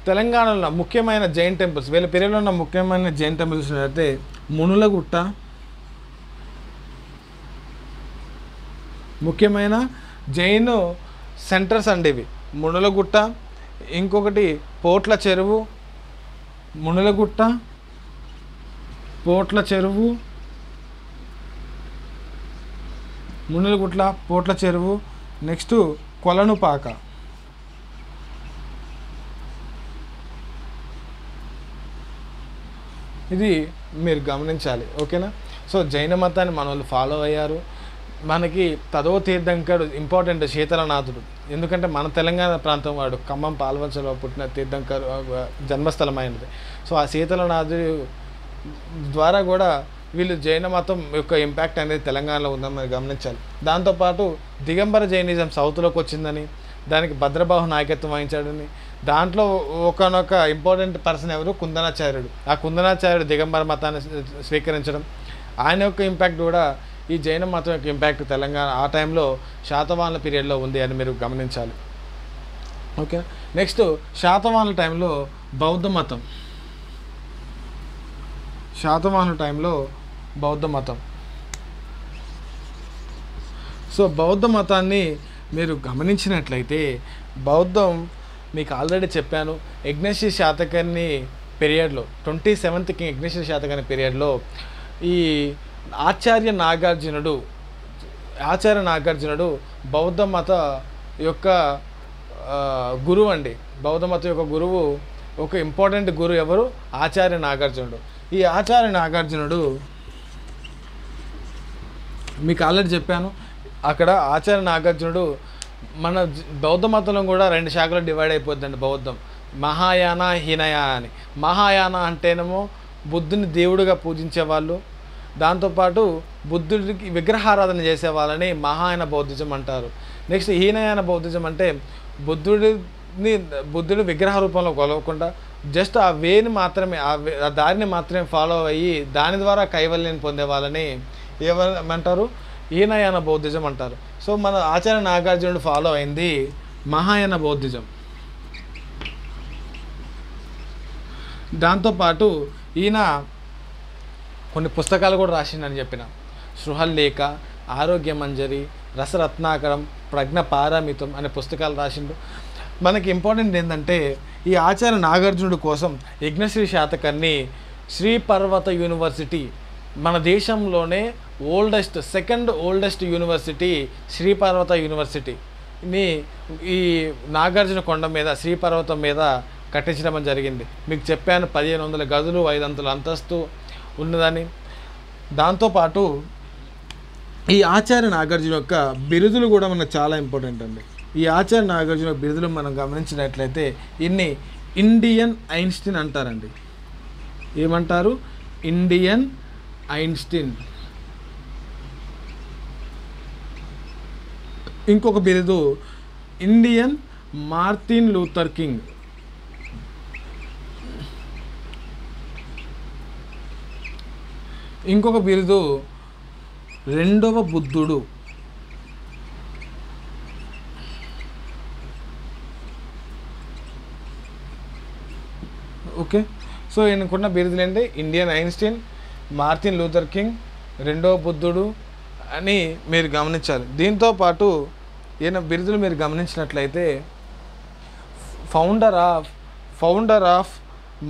తెలంగాణలో ముఖ్యమైన జైన్ టెంపుల్స్, వీళ్ళ పీరియడ్లో ఉన్న ముఖ్యమైన జైన్ టెంపుల్స్ అయితే మునులగుట్ట, ముఖ్యమైన జైన్ సెంటర్స్ అండి ఇవి. మునులగుట్ట, ఇంకొకటి పోట్ల చెరువు, మునులగుట్ట, పోట్ల చెరువు, మునులగుట్ల, పోట్ల చెరువు. నెక్స్ట్ కొలనుపాక. ఇది మీరు గమనించాలి, ఓకేనా. సో జైన మతాన్ని మన వాళ్ళు ఫాలో అయ్యారు. మనకి 10వ తీర్థంకరుడు ఇంపార్టెంట్ శీతలనాథుడు, ఎందుకంటే మన తెలంగాణ ప్రాంతం వాడు, ఖమ్మం పాల్వంచలో పుట్టిన తీర్థంకరు జన్మస్థలం అయినది. సో ఆ శీతలనాథుడి ద్వారా కూడా వీళ్ళు జైన మతం యొక్క ఇంపాక్ట్ అనేది తెలంగాణలో ఉందని మనం గమనించాలి. దాంతోపాటు దిగంబర జైనిజం సౌత్లోకి వచ్చిందని, దానికి భద్రబాహు నాయకత్వం వహించాడని, దాంట్లో ఒకనొక ఇంపార్టెంట్ పర్సన్ ఎవరు? కుందనాచార్యుడు. ఆ కుందనాచార్యుడు దిగంబర మతాన్ని స్వీకరించడం, ఆయన యొక్క ఇంపాక్ట్ కూడా ఈ జైన మతం యొక్క ఇంపాక్ట్ తెలంగాణ ఆ టైంలో శాతవాహనుల పీరియడ్లో ఉంది అని మీరు గమనించాలి, ఓకే. నెక్స్ట్ శాతవాహనుల టైంలో బౌద్ధ మతం. శాతవాహనుల టైంలో బౌద్ధ మతం. సో బౌద్ధ మతాన్ని మీరు గమనించినట్లయితే బౌద్ధం మీకు ఆల్రెడీ చెప్పాను, యజ్ఞశ్రీ శాతకర్ణి పీరియడ్లో 27th కింగ్ యజ్ఞశ్రీ శాతకర్ణి పీరియడ్లో ఈ ఆచార్య నాగార్జునుడు బౌద్ధ మత యొక్క గురువు అండి. బౌద్ధ మతం యొక్క గురువు, ఒక ఇంపార్టెంట్ గురువు ఎవరు? ఆచార్య నాగార్జునుడు. ఈ ఆచార్య నాగార్జునుడు మీకు ఆల్రెడీ చెప్పాను, అక్కడ ఆచార్య నాగార్జునుడు మన బౌద్ధ మతంలో కూడా 2 శాఖలు డివైడ్ అయిపోద్దండి బౌద్ధం, మహాయాన, హీనయాన అని. మహాయాన అంటేనేమో బుద్ధుని దేవుడిగా పూజించే వాళ్ళు, దాంతోపాటు బుద్ధుడికి విగ్రహారాధన చేసే వాళ్ళని మహాయాన బౌద్ధిజం అంటారు. నెక్స్ట్ హీనయాన బౌద్ధిజం అంటే బుద్ధుడు విగ్రహ రూపంలో కొలవకుండా జస్ట్ ఆ వేని మాత్రమే ఆ దారిని మాత్రమే ఫాలో అయ్యి దాని ద్వారా కైవల్యాన్ని పొందే వాళ్ళని ఏమంటారు? హీనయాన బౌద్ధిజం అంటారు. సో మన ఆచార్య నాగార్జునుడు ఫాలో అయింది మహాయాన బౌద్ధిజం. దాంతోపాటు ఈయన కొన్ని పుస్తకాలు కూడా రాసిండని చెప్పిన. సృహల్లేఖ, ఆరోగ్య మంజరి, రసరత్నాకరం, ప్రజ్ఞ పారామితం అనే పుస్తకాలు రాసిండు. మనకి ఇంపార్టెంట్ ఏంటంటే ఈ ఆచార్య నాగార్జునుడు కోసం యజ్ఞశ్రీ శాతకర్ణి శ్రీ పర్వత యూనివర్సిటీ, మన దేశంలోనే సెకండ్ ఓల్డెస్ట్ యూనివర్సిటీ శ్రీ పర్వత యూనివర్సిటీని ఈ నాగార్జున కొండ మీద శ్రీ పర్వతం మీద కట్టించడం జరిగింది. మీకు చెప్పాను 1500 గదులు 500 అంతస్తు ఉన్నదని. దాంతోపాటు ఈ ఆచార్య నాగార్జున యొక్క బిరుదులు కూడా మనకు చాలా ఇంపార్టెంట్ అండి. ఈ ఆచార్య నాగార్జున బిరుదులు మనం గమనించినట్లయితే ఇన్ని ఇండియన్ ఐన్స్టీన్ అంటారండి. ఏమంటారు? Indian Einstein. ఇంకొక బిరుదు ఇండియన్ మార్టిన్ లూథర్ కింగ్. ఇంకొక బిరుదు రెండవ బుద్ధుడు. ఓకే, సో ఈయనకున్న బిరుదులు ఏంటి? Indian Einstein, Martin Luther king, రెండవ బుద్ధుడు అని మీరు గమనించాలి. దీంతోపాటు ఈయన బిరుదులు మీరు గమనించినట్లయితే ఫౌండర్ ఆఫ్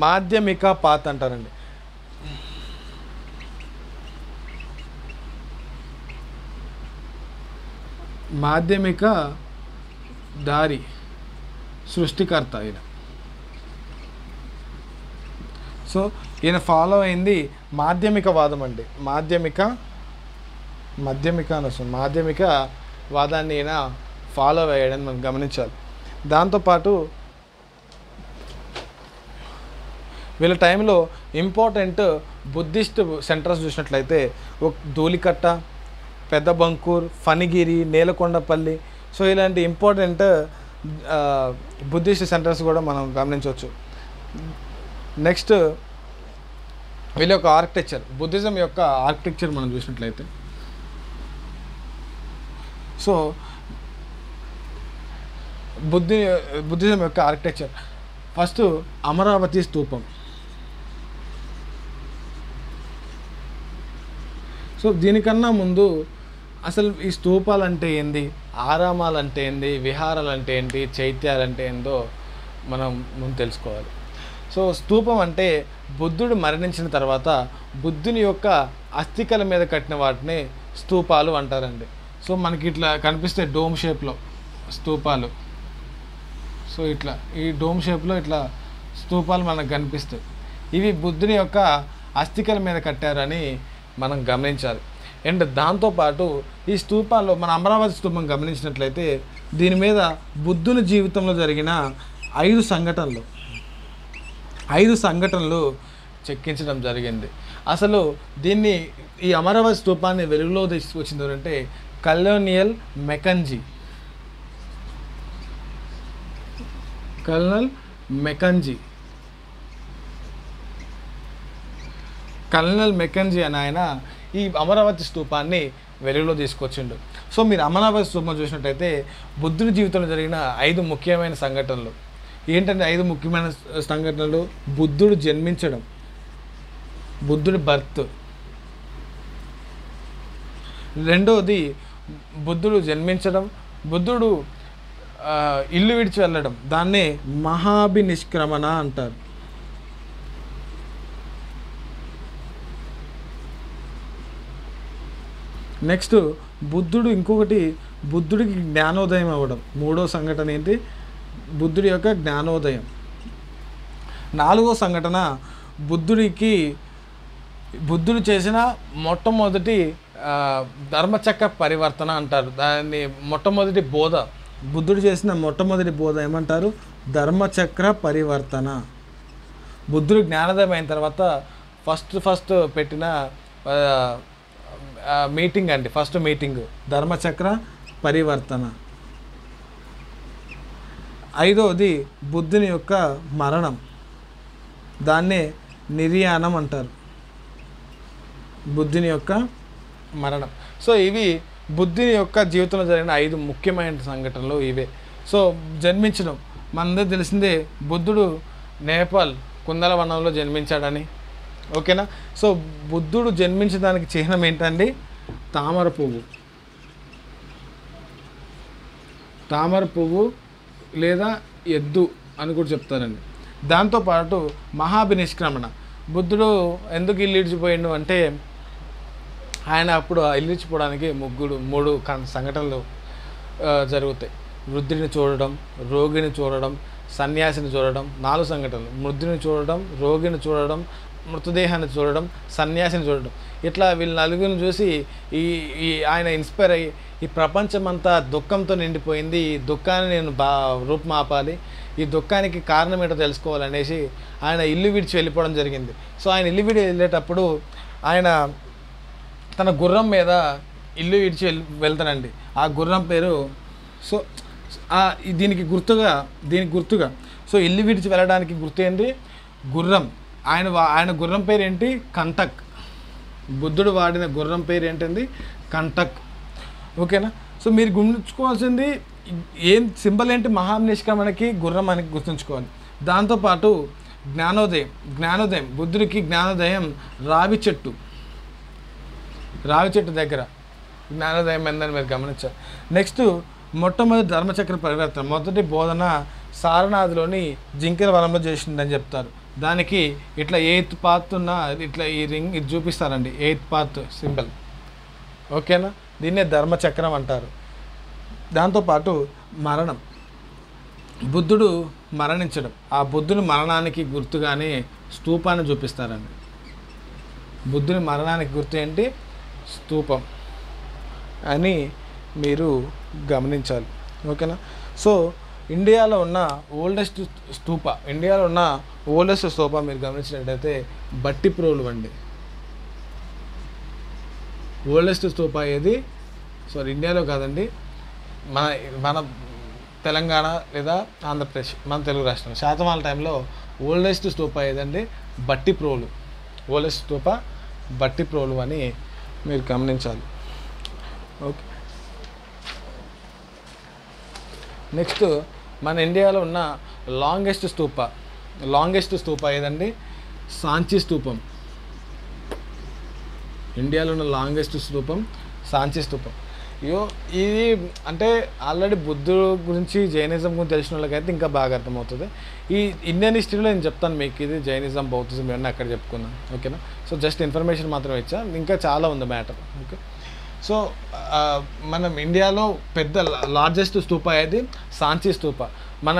మాధ్యమిక పాత్ అంటారండి. మాధ్యమిక దారి సృష్టికర్త ఈయన. సో ఈయన ఫాలో అయింది మాధ్యమికవాదం అండి. మాధ్యమిక వాదాన్ని ఈయన ఫాలో అయ్యాడని మనం గమనించాలి. దాంతోపాటు వీళ్ళ టైంలో ఇంపార్టెంట్ బుద్ధిస్ట్ సెంటర్స్ చూసినట్లయితే ధూళికట్ట, పెద్ద బంకూర్, ఫణిగిరి, నేలకొండపల్లి. సో ఇలాంటి ఇంపార్టెంట్ బుద్ధిస్ట్ సెంటర్స్ కూడా మనం గమనించవచ్చు. నెక్స్ట్ వీళ్ళ యొక్క ఆర్కిటెక్చర్, బుద్ధిజం యొక్క ఆర్కిటెక్చర్ మనం చూసినట్లయితే సో బుద్ధిజం యొక్క ఆర్కిటెక్చర్ ఫస్ట్ అమరావతి స్తూపం. సో దీనికన్నా ముందు అసలు ఈ స్తూపాలు అంటే ఏంది, ఆరామాలు అంటే ఏంది, విహారాలు అంటే ఏంటి, చైత్యాలు అంటే ఏందో మనం ముందు తెలుసుకోవాలి. సో స్తూపం అంటే బుద్ధుడు మరణించిన తర్వాత బుద్ధుని యొక్క అస్థికల మీద కట్టిన వాటిని స్తూపాలు అంటారండి. సో మనకి ఇట్లా కనిపిస్తే డోమ్ షేప్లో స్తూపాలు. సో ఇట్లా ఈ డోమ్ షేప్లో ఇట్లా స్తూపాలు మనకు కనిపిస్తాయి. ఇవి బుద్ధుని యొక్క అస్థికల మీద కట్టారని మనం గమనించాలి. అండ్ దాంతోపాటు ఈ స్తూపాల్లో మన అమరావతి స్తూపం గమనించినట్లయితే దీని మీద బుద్ధుని జీవితంలో జరిగిన 5 సంఘటనలు చెక్కించడం జరిగింది. అసలు ఈ అమరావతి స్తూపాన్ని వెలుగులో తీసుకొచ్చింది ఎవరంటే కల్నల్ మెకంజీ అని ఆయన ఈ అమరావతి స్తూపాన్ని వెలుగులో తీసుకొచ్చిండు. సో మీరు అమరావతి స్తూపం చూసినట్టయితే బుద్ధుడి జీవితంలో జరిగిన 5 ముఖ్యమైన సంఘటనలు ఏంటంటే 5 ముఖ్యమైన సంఘటనలు: బుద్ధుడు జన్మించడం, బుద్ధుడి బర్త్, రెండోది బుద్ధుడు జన్మించడం, బుద్ధుడు ఇల్లు విడిచి వెళ్ళడం, దాన్నే మహాభినిష్క్రమణ అంటారు. నెక్స్ట్ బుద్ధుడికి జ్ఞానోదయం అవ్వడం. 3వ సంఘటన ఏంటి? బుద్ధుడి యొక్క జ్ఞానోదయం. 4వ సంఘటన బుద్ధుడు చేసిన మొట్టమొదటి ధర్మచక్ర పరివర్తన అంటారు. దాన్ని మొట్టమొదటి బోధ, బుద్ధుడు చేసిన మొట్టమొదటి బోధ ఏమంటారు? ధర్మచక్ర పరివర్తన. బుద్ధుడు జ్ఞానోదయం అయిన తర్వాత ఫస్ట్ పెట్టిన మీటింగ్ అండి, ఫస్ట్ మీటింగ్ ధర్మచక్ర పరివర్తన. 5వది బుద్ధుని యొక్క మరణం, దాన్నే నిర్యాణం అంటారు, బుద్ధుని యొక్క మరణం. సో ఇవి బుద్ధుని యొక్క జీవితంలో జరిగిన 5 ముఖ్యమైన సంఘటనలు ఇవే. సో జన్మించడం మనందరూ తెలిసిందే, బుద్ధుడు నేపాల్ కుందలవనంలో జన్మించాడని. ఓకేనా. సో బుద్ధుడు జన్మించడానికి చిహ్నం ఏంటండి? తామర పువ్వు, తామర పువ్వు లేదా ఎద్దు అని కూడా చెప్తారండి. దాంతోపాటు మహాభినిష్క్రమణ, బుద్ధుడు ఎందుకు ఇల్లు ఇడిచిపోయిండు అంటే ఆయన అప్పుడు ఇల్లు ఇచ్చిపోవడానికి 3 సంఘటనలు జరుగుతాయి. వృద్ధుడిని చూడడం, రోగిని చూడడం, సన్యాసిని చూడడం. 4 సంఘటనలు: వృద్ధుని చూడడం, రోగిని చూడడం, మృతదేహాన్ని చూడడం, సన్యాసిని చూడడం. ఇట్లా వీళ్ళ నలుగురిని చూసి ఆయన ఇన్స్పైర్ అయ్యి ఈ ప్రపంచమంతా దుఃఖంతో నిండిపోయింది, ఈ దుఃఖాన్ని నేను రూపుమాపాలి, ఈ దుఃఖానికి కారణం ఏంటో తెలుసుకోవాలనేసి ఆయన ఇల్లు విడిచి వెళ్ళిపోవడం జరిగింది. సో ఆయన ఇల్లు విడిచి వెళ్ళేటప్పుడు ఆయన తన గుర్రం మీద ఇల్లు విడిచి వెళ్తానండి. ఆ గుర్రం పేరు సో దీనికి గుర్తుగా సో ఇల్లు విడిచి వెళ్ళడానికి గుర్తు ఏంటి? గుర్రం. ఆయన గుర్రం పేరు ఏంటి? కంటక్. బుద్ధుడు వాడిన గుర్రం పేరు ఏంటండి? కంటక్. ఓకేనా. సో మీరు గుర్తుంచుకోవాల్సింది ఏం సింబల్ ఏంటి? మహానిష్క్రమణకి గుర్రం అని గుర్తుంచుకోవాలి. దాంతోపాటు జ్ఞానోదయం, బుద్ధుడికి జ్ఞానోదయం రావి చెట్టు దగ్గర జ్ఞానోదయం ఏందని మీరు గమనించారు. నెక్స్ట్ మొట్టమొదటి ధర్మచక్ర పరివర్తన, మొదటి బోధన సారనాథ్లోని జింకెల వనంలో చేసిందని చెప్తారు. దానికి ఇట్లా 8th పాత్ ఉన్న ఇట్లా ఈ రింగ్ ఇది చూపిస్తారండి, 8th పాత్ సింబల్. ఓకేనా. దీన్నే ధర్మచక్రం అంటారు. దాంతోపాటు మరణం, బుద్ధుడు మరణించడం, ఆ బుద్ధుని మరణానికి గుర్తుగానే స్తూపాన్ని చూపిస్తారండి. బుద్ధుని మరణానికి గుర్తు ఏంటి? స్తూపం అని మీరు గమనించాలి. ఓకేనా. సో ఇండియాలో ఉన్న ఓల్డెస్ట్ స్తూప మీరు గమనించినట్టయితే బట్టిప్రోలు అండి. ఓల్డెస్ట్ స్తూప ఏది? ఇండియాలో కాదండి, మన తెలంగాణ లేదా ఆంధ్రప్రదేశ్, మన తెలుగు రాష్ట్రం శాతవాహనుల టైంలో ఓల్డెస్ట్ స్తూప ఏదండి? బట్టిప్రోలు. ఓల్డెస్ట్ స్తూప బట్టిప్రోలు అని మీరు గమనించాలి. ఓకే. నెక్స్ట్ మన ఇండియాలో ఉన్న లాంగెస్ట్ స్తూప ఏదండి? సాంచి స్తూపం. ఇండియాలో ఉన్న లాంగెస్ట్ స్తూపం సాంచి స్తూపం. ఇది అంటే ఆల్రెడీ బుద్ధుడు గురించి జైనిజం గురించి తెలిసిన వాళ్ళకైతే ఇంకా బాగా అర్థమవుతుంది. ఈ ఇండియన్ హిస్టరీలో నేను చెప్తాను మీకు, ఇది జైనిజం బౌద్ధిజం ఇవన్నీ అక్కడ చెప్పుకున్నాను. ఓకేనా. సో జస్ట్ ఇన్ఫర్మేషన్ మాత్రమే ఇచ్చా, ఇంకా చాలా ఉంది మ్యాటర్. ఓకే. సో మనం ఇండియాలో పెద్ద లార్జెస్ట్ స్తూప ఏది? సాంచి స్తూప. మన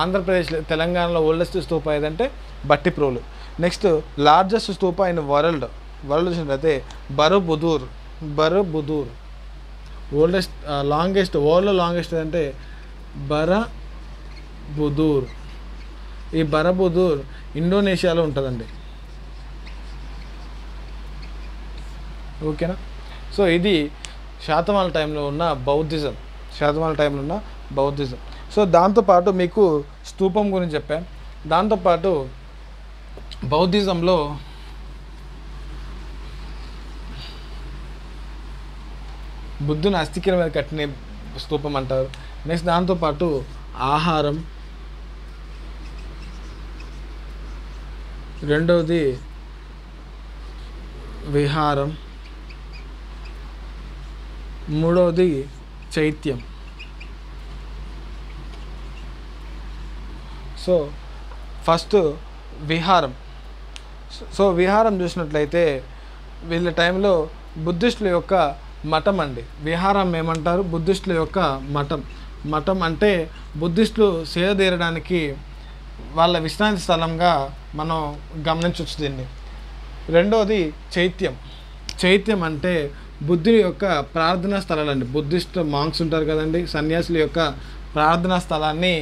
ఆంధ్రప్రదేశ్ తెలంగాణలో ఓల్డెస్ట్ స్తూప ఏదంటే బట్టిప్రోలు. నెక్స్ట్ లార్జెస్ట్ స్తూప ఇన్ వరల్డ్ చూసినట్లయితే బరోబుదూర్. ఓల్డెస్ట్ వరల్డ్లో లాంగెస్ట్ అంటే బరోబుదూర్. ఈ బరోబుదూర్ ఇండోనేషియాలో ఉంటుందండి. ఓకేనా. సో ఇది శాతవాహనుల టైంలో ఉన్న బౌద్ధిజం. సో దాంతోపాటు మీకు స్తూపం గురించి చెప్పాను. దాంతోపాటు బౌద్ధిజంలో బుద్ధుని అస్థికల మీద కట్టిన స్తూపం అంటారు. నెక్స్ట్ దాంతోపాటు ఆహారం, రెండవది విహారం, మూడవది చైత్యం. సో ఫస్ట్ విహారం. సో విహారం చూసినట్లయితే వీళ్ళ టైంలో బుద్ధిస్టుల యొక్క మఠం అండి. విహారం ఏమంటారు? బుద్ధిస్టుల యొక్క మఠం అంటే బుద్ధిస్టులు సేద తీరడానికి వాళ్ళ విశ్రాంతి స్థలంగా మనం గమనించవచ్చు దీన్ని. రెండోది చైత్యం అంటే బుద్ధుని యొక్క ప్రార్థనా స్థలాలు అండి. బుద్ధిస్ట్ మాంక్స్ ఉంటారు కదండి, సన్యాసుల యొక్క ప్రార్థనా స్థలాన్ని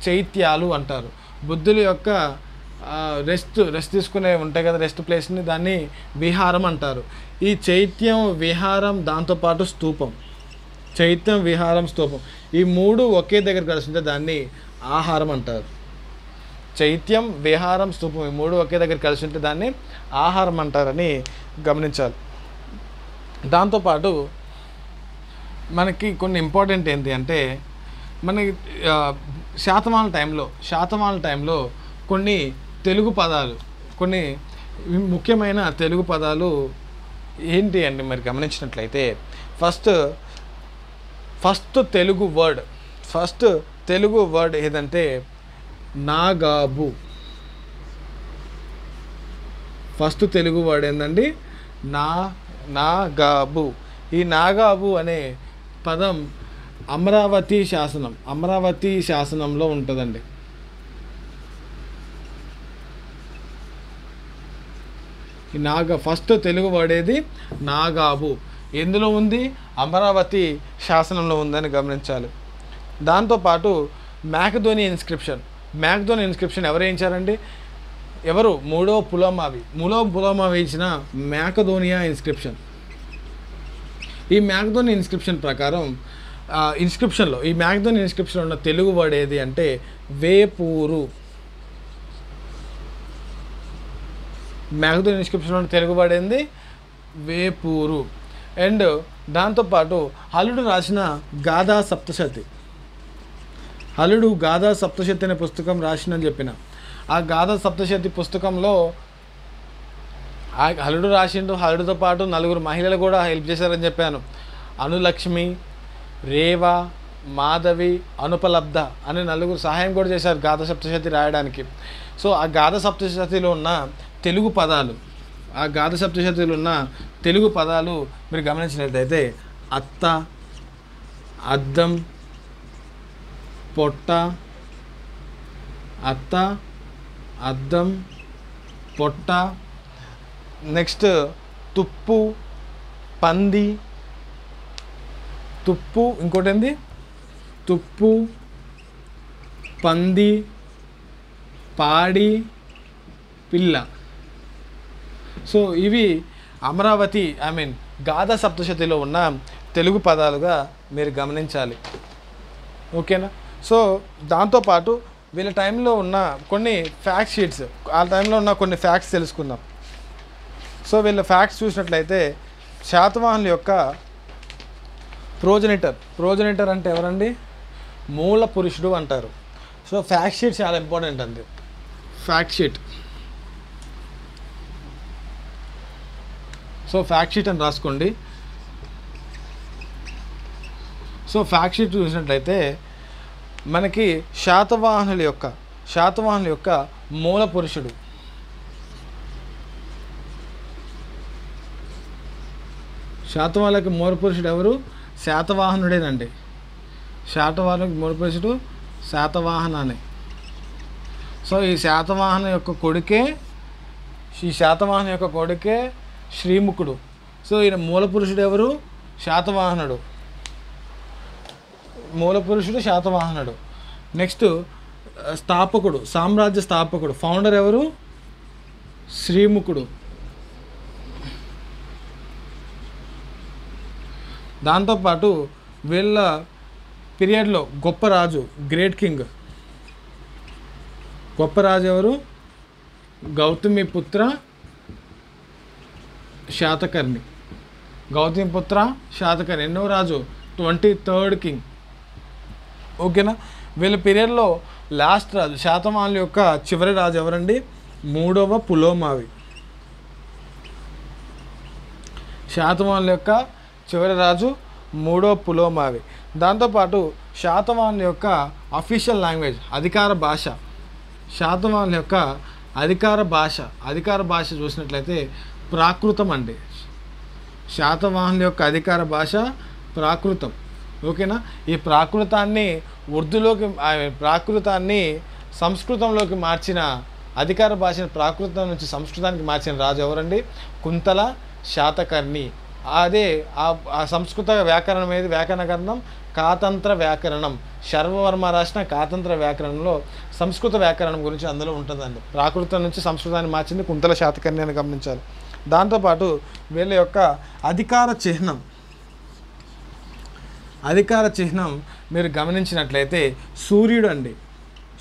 చైత్యాలు అంటారు. బుద్ధుల యొక్క రెస్ట్ తీసుకునే ఉంటాయి కదా రెస్ట్ ప్లేస్ని, దాన్ని విహారం అంటారు. ఈ చైత్యం, విహారం, దాంతోపాటు స్తూపం. చైత్యం, విహారం, స్తూపం ఈ మూడు ఒకే దగ్గర కలిసి ఉంటే దాన్ని ఆహారం అంటారు. చైత్యం, విహారం, స్తూపం ఈ మూడు ఒకే దగ్గర కలిసి ఉంటే దాన్ని ఆహారం అంటారని గమనించాలి. దాంతోపాటు మనకి కొన్ని ఇంపార్టెంట్ ఏంటి అంటే మనకి శాతవాహనుల టైంలో కొన్ని తెలుగు పదాలు, కొన్ని ముఖ్యమైన తెలుగు పదాలు ఏంటి అండి మరి గమనించినట్లయితే ఫస్ట్ తెలుగు వర్డ్ ఏదంటే నాగాబు. ఫస్ట్ తెలుగు వర్డ్ ఏందండి నాగాబు. ఈ నాగాబు అనే పదం అమరావతి శాసనంలో ఉంటుందండి. ఈ ఫస్ట్ తెలుగు వర్డ్ ఏది నాగాబు. ఎందులో ఉంది? అమరావతి శాసనంలో ఉందని గమనించాలి. దాంతోపాటు మ్యాకధోని ఇన్స్క్రిప్షన్ ఎవరు వేయించారండి? మూడో పులోమావి ఇచ్చిన మ్యాకధోనియా ఇన్స్క్రిప్షన్. ఈ మ్యాకధోని ఇన్స్క్రిప్షన్ ప్రకారం ఈ మ్యాకధోని ఇన్స్క్రిప్షన్ ఉన్న తెలుగు వర్డ్ ఏది అంటే వేపూరు. మ్యాకధోని ఇన్స్క్రిప్షన్ ఉన్న తెలుగు వర్డ్ ఏంది? వేపూరు. అండ్ దాంతోపాటు హలుడు రాసిన గాథా సప్తశతి అనే పుస్తకం రాసినని చెప్పిన. ఆ గాథా సప్తశతి పుస్తకంలో హలుడు రాసిండు. హలుడుతో పాటు 4 మహిళలు కూడా హెల్ప్ చేశారని చెప్పాను. అనులక్ష్మి, రేవ, మాధవి, అనుపలబ్ధ అనే 4 సహాయం కూడా చేశారు గాథా సప్తశతి రాయడానికి. సో ఆ గాథా సప్తశతిలో ఉన్న తెలుగు పదాలు మీరు గమనించినట్లయితే అత్త, అద్దం, పొట్ట, నెక్స్ట్ తుప్పు, పంది, ఇంకోటి ఏంది? తుప్పు, పంది, పాడి, పిల్ల. సో ఇవి అమరావతి గాథా సప్తశతిలో ఉన్న తెలుగు పదాలుగా మీరు గమనించాలి. ఓకేనా? సో దాంతోపాటు వీళ్ళ టైంలో ఉన్న కొన్ని ఫ్యాక్ట్ షీట్స్, ఆ టైంలో ఉన్న కొన్ని ఫ్యాక్ట్స్ తెలుసుకుందాం. సో వీళ్ళ ఫ్యాక్ట్స్ చూసినట్లయితే శాతవాహనుల యొక్క ప్రోజనిటర్ అంటే ఎవరండి? మూల పురుషుడు అంటారు. సో ఫ్యాక్ట్ షీట్ చాలా ఇంపార్టెంట్ అండి. ఫ్యాక్ట్ షీట్ అని రాసుకోండి. సో ఫ్యాక్ట్ షీట్ చూసినట్లయితే మనకి శాతవాహనుల యొక్క మూల పురుషుడు ఎవరు? శాతవాహనుడేనండి. శాతవాహనుడికి మూల పురుషుడు శాతవాహననే. సో ఈ శాతవాహన యొక్క కొడుకే శ్రీముఖుడు. సో ఈయన మూల పురుషుడు ఎవరు? శాతవాహనుడు. నెక్స్ట్ సామ్రాజ్య స్థాపకుడు, ఫౌండర్ ఎవరు? శ్రీముఖుడు. దాంతోపాటు వీళ్ళ పీరియడ్లో గొప్ప రాజు, గ్రేట్ కింగ్, గొప్ప రాజు ఎవరు? గౌతమిపుత్ర శాతకర్ణి. ఎన్నో రాజు? 23rd king. ఓకేనా? వీళ్ళ పీరియడ్లో లాస్ట్ రాజు, శాతవాహనుల యొక్క చివరి రాజు ఎవరండి? 3వ పులోమావి. శాతవాహనుల యొక్క చివరి రాజు 3వ పులోమావి. దాంతోపాటు శాతవాహనుల యొక్క అఫీషియల్ లాంగ్వేజ్, అధికార భాష, శాతవాహనుల యొక్క అధికార భాష చూసినట్లయితే ప్రాకృతం అండి. శాతవాహనుల యొక్క అధికార భాష ప్రాకృతం. ఓకేనా? ఈ ప్రాకృతాన్ని సంస్కృతంలోకి మార్చిన, అధికార భాషను ప్రాకృతం నుంచి సంస్కృతానికి మార్చిన రాజు ఎవరండి? కుంతల శాతకర్ణి. అదే ఆ సంస్కృత వ్యాకరణం ఏది? వ్యాకరణ గ్రంథం కాతంత్ర వ్యాకరణం. శర్వవర్మ రాసిన కాతంత్ర వ్యాకరణంలో సంస్కృత వ్యాకరణం గురించి అందులో ఉంటుందండి. ప్రాకృతం నుంచి సంస్కృతాన్ని మార్చింది కుంతల శాతకర్ణి అని గమనించాలి. దాంతోపాటు వీళ్ళ యొక్క అధికార చిహ్నం మీరు గమనించినట్లయితే సూర్యుడు అండి.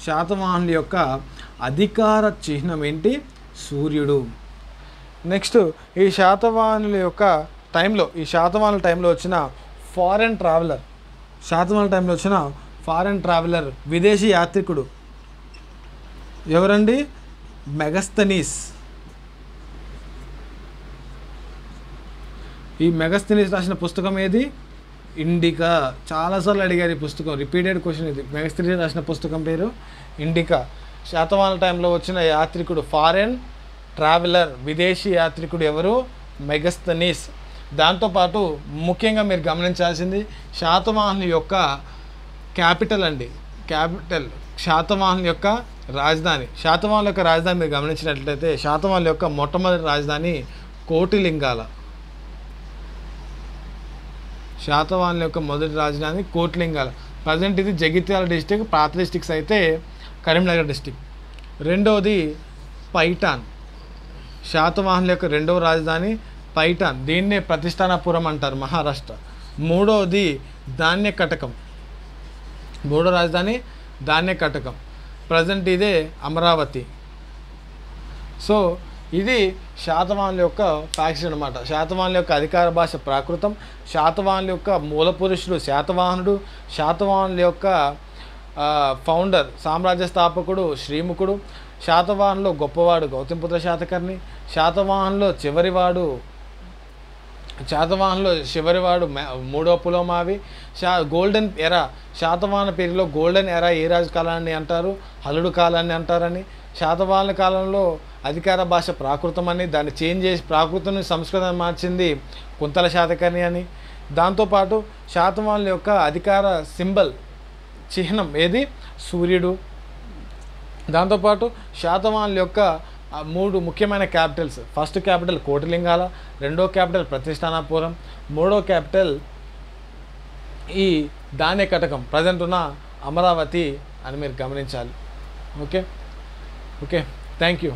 శాతవాహనుల యొక్క అధికార చిహ్నం ఏంటి? సూర్యుడు. నెక్స్ట్ ఈ శాతవాహనుల టైంలో వచ్చిన ఫారెన్ ట్రావెలర్ విదేశీ యాత్రికుడు ఎవరండి? మెగస్తనీస్. ఈ మెగస్తనీస్ రాసిన పుస్తకం ఏది? ఇండికా. చాలాసార్లు అడిగారు ఈ పుస్తకం, రిపీటెడ్ క్వశ్చన్ ఇది. మెగస్తనీస్ రాసిన పుస్తకం పేరు ఇండికా. శాతవాహనుల టైంలో వచ్చిన యాత్రికుడు, ఫారెన్ ట్రావెలర్ విదేశీ యాత్రికుడు ఎవరు? మెగస్తనీస్. దాంతోపాటు ముఖ్యంగా మీరు గమనించాల్సింది శాతవాహనుల యొక్క క్యాపిటల్ అండి. శాతవాహనుల యొక్క రాజధాని. శాతవాహనుల యొక్క రాజధాని మీరు గమనించినట్లయితే శాతవాహనుల యొక్క మొట్టమొదటి రాజధాని కోటిలింగాల. శాతవాహనుల యొక్క మొదటి రాజధాని కోటిలింగాల. ప్రజెంట్ ఇది జగిత్యాల డిస్టిక్, పాత డిస్టిక్స్ అయితే కరీంనగర్ డిస్టిక్. రెండవది పైఠాన్. శాతవాహనుల యొక్క రెండవ రాజధాని పైఠాన్, దీన్నే ప్రతిష్టానపురం అంటారు, మహారాష్ట్ర. మూడవది ధాన్యకటకం. మూడో రాజధాని ధాన్యకటకం, ప్రజెంట్ ఇదే అమరావతి. సో ఇది శాతవాహనుల యొక్క ఫ్యాక్ట్స్ అన్నమాట. శాతవాహనుల యొక్క అధికార భాష ప్రాకృతం, శాతవాహనుల యొక్క మూల పురుషుడు శాతవాహనుడు, శాతవాహనుల యొక్క ఫౌండర్ సామ్రాజ్య స్థాపకుడు శ్రీముఖుడు, శాతవాహనులో గొప్పవాడు గౌతమిపుత్ర శాతకర్ణి, శాతవాహనులో చివరివాడు మూడో పులోమావి. గోల్డెన్ ఎరా, శాతవాహన పీరియడ్లో గోల్డెన్ ఎరా ఏ రాజు కాలాన్ని అంటారు? హలుడు కాలాన్ని అంటారని. శాతవాహనుల కాలంలో అధికార భాష ప్రాకృతం అని, దాన్ని చేంజ్ చేసి ప్రాకృతం సంస్కృతం మార్చింది కుంతల శాతకర్ణి అని. దాంతోపాటు శాతవాహనుల యొక్క అధికార చిహ్నం ఏది? సూర్యుడు. దాంతోపాటు శాతవాహనుల యొక్క 3 ముఖ్యమైన క్యాపిటల్స్. ఫస్ట్ క్యాపిటల్ కోటిలింగాల, రెండో క్యాపిటల్ ప్రతిష్టానపురం, మూడో క్యాపిటల్ ఈ ధాన్యకటకం, ప్రజెంట్ ఉన్న అమరావతి అని మీరు గమనించాలి. Okay, thank you.